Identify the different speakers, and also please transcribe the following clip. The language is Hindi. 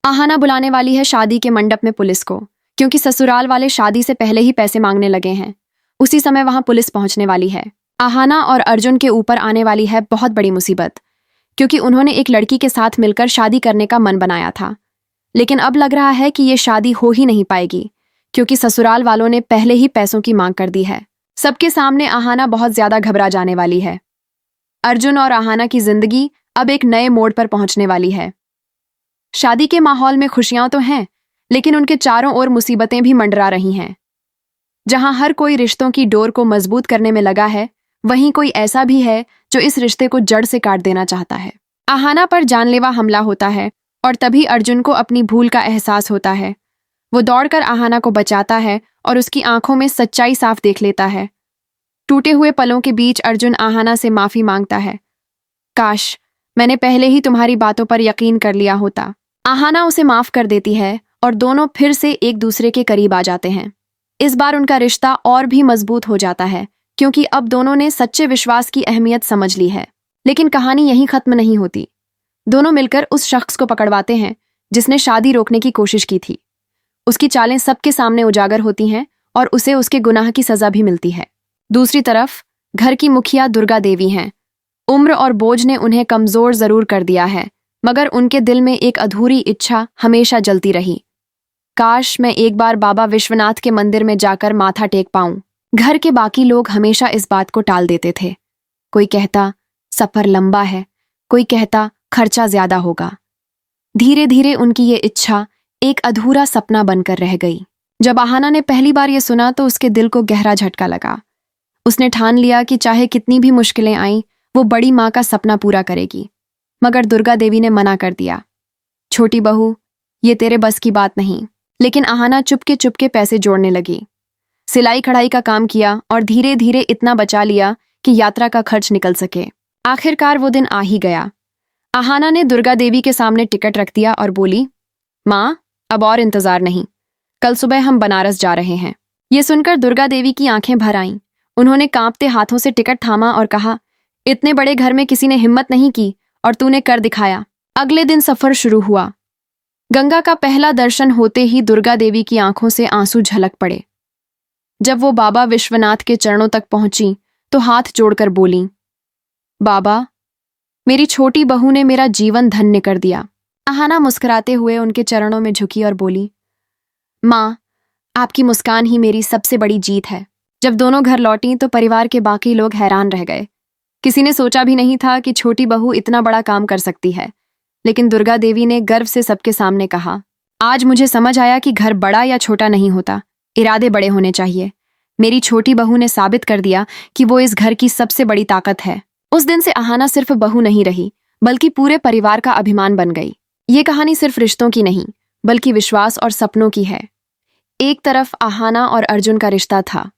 Speaker 1: आहाना बुलाने वाली है शादी के मंडप में पुलिस को, क्योंकि ससुराल वाले शादी से पहले ही पैसे मांगने लगे हैं। उसी समय वहां पुलिस पहुंचने वाली है। आहाना और अर्जुन के ऊपर आने वाली है बहुत बड़ी मुसीबत, क्योंकि उन्होंने एक लड़की के साथ मिलकर शादी करने का मन बनाया था। लेकिन अब लग रहा है कि ये शादी हो ही नहीं पाएगी, क्योंकि ससुराल वालों ने पहले ही पैसों की मांग कर दी है। सबके सामने आहाना बहुत ज्यादा घबरा जाने वाली है। अर्जुन और आहाना की जिंदगी अब एक नए मोड़ पर पहुंचने वाली है। शादी के माहौल में खुशियां तो हैं, लेकिन उनके चारों ओर मुसीबतें भी मंडरा रही हैं। जहां हर कोई रिश्तों की डोर को मजबूत करने में लगा है, वहीं कोई ऐसा भी है जो इस रिश्ते को जड़ से काट देना चाहता है। आहाना पर जानलेवा हमला होता है और तभी अर्जुन को अपनी भूल का एहसास होता है। वो दौड़कर आहाना को बचाता है और उसकी आंखों में सच्चाई साफ देख लेता है। टूटे हुए पलों के बीच अर्जुन आहाना से माफी मांगता है। काश मैंने पहले ही तुम्हारी बातों पर यकीन कर लिया होता। आहाना उसे माफ कर देती है और दोनों फिर से एक दूसरे के करीब आ जाते हैं। इस बार उनका रिश्ता और भी मजबूत हो जाता है, क्योंकि अब दोनों ने सच्चे विश्वास की अहमियत समझ ली है। लेकिन कहानी यहीं खत्म नहीं होती। दोनों मिलकर उस शख्स को पकड़वाते हैं जिसने शादी रोकने की कोशिश की थी। उसकी चालें सबके सामने उजागर होती हैं और उसे उसके गुनाह की सजा भी मिलती है। दूसरी तरफ घर की मुखिया दुर्गा देवी हैं। उम्र और बोझ ने उन्हें कमजोर जरूर कर दिया है, मगर उनके दिल में एक अधूरी इच्छा हमेशा जलती रही। काश मैं एक बार बाबा विश्वनाथ के मंदिर में जाकर माथा टेक पाऊं। घर के बाकी लोग हमेशा इस बात को टाल देते थे। कोई कहता सफर लंबा है, कोई कहता खर्चा ज्यादा होगा। धीरे धीरे उनकी ये इच्छा एक अधूरा सपना बनकर रह गई। जब आहाना ने पहली बार ये सुना तो उसके दिल को गहरा झटका लगा। उसने ठान लिया कि चाहे कितनी भी मुश्किलें आईं, वो बड़ी माँ का सपना पूरा करेगी। मगर दुर्गा देवी ने मना कर दिया। छोटी बहू, ये तेरे बस की बात नहीं। लेकिन आहाना चुपके चुपके पैसे जोड़ने लगी। सिलाई कढ़ाई का काम किया और धीरे धीरे इतना बचा लिया कि यात्रा का खर्च निकल सके। आखिरकार वो दिन आ ही गया। आहाना ने दुर्गा देवी के सामने टिकट रख दिया और बोली, माँ, अब और इंतजार नहीं, कल सुबह हम बनारस जा रहे हैं। ये सुनकर दुर्गा देवी की आंखें भर आईं। उन्होंने कांपते हाथों से टिकट थामा और कहा, इतने बड़े घर में किसी ने हिम्मत नहीं की और तूने कर दिखाया। अगले दिन सफर शुरू हुआ। गंगा का पहला दर्शन होते ही दुर्गा देवी की आंखों से आंसू झलक पड़े। जब वो बाबा विश्वनाथ के चरणों तक पहुंची तो हाथ जोड़कर बोली, बाबा, मेरी छोटी बहू ने मेरा जीवन धन्य कर दिया। आहाना मुस्कुराते हुए उनके चरणों में झुकी और बोली, माँ, आपकी मुस्कान ही मेरी सबसे बड़ी जीत है। जब दोनों घर लौटी तो परिवार के बाकी लोग हैरान रह गए। किसी ने सोचा भी नहीं था कि छोटी बहू इतना बड़ा काम कर सकती है। लेकिन दुर्गा देवी ने गर्व से सबके सामने कहा, आज मुझे समझ आया कि घर बड़ा या छोटा नहीं होता, इरादे बड़े होने चाहिए। मेरी छोटी बहू ने साबित कर दिया कि वो इस घर की सबसे बड़ी ताकत है। उस दिन से आहाना सिर्फ बहू नहीं रही, बल्कि पूरे परिवार का अभिमान बन गई। ये कहानी सिर्फ रिश्तों की नहीं, बल्कि विश्वास और सपनों की है। एक तरफ आहाना और अर्जुन का रिश्ता था,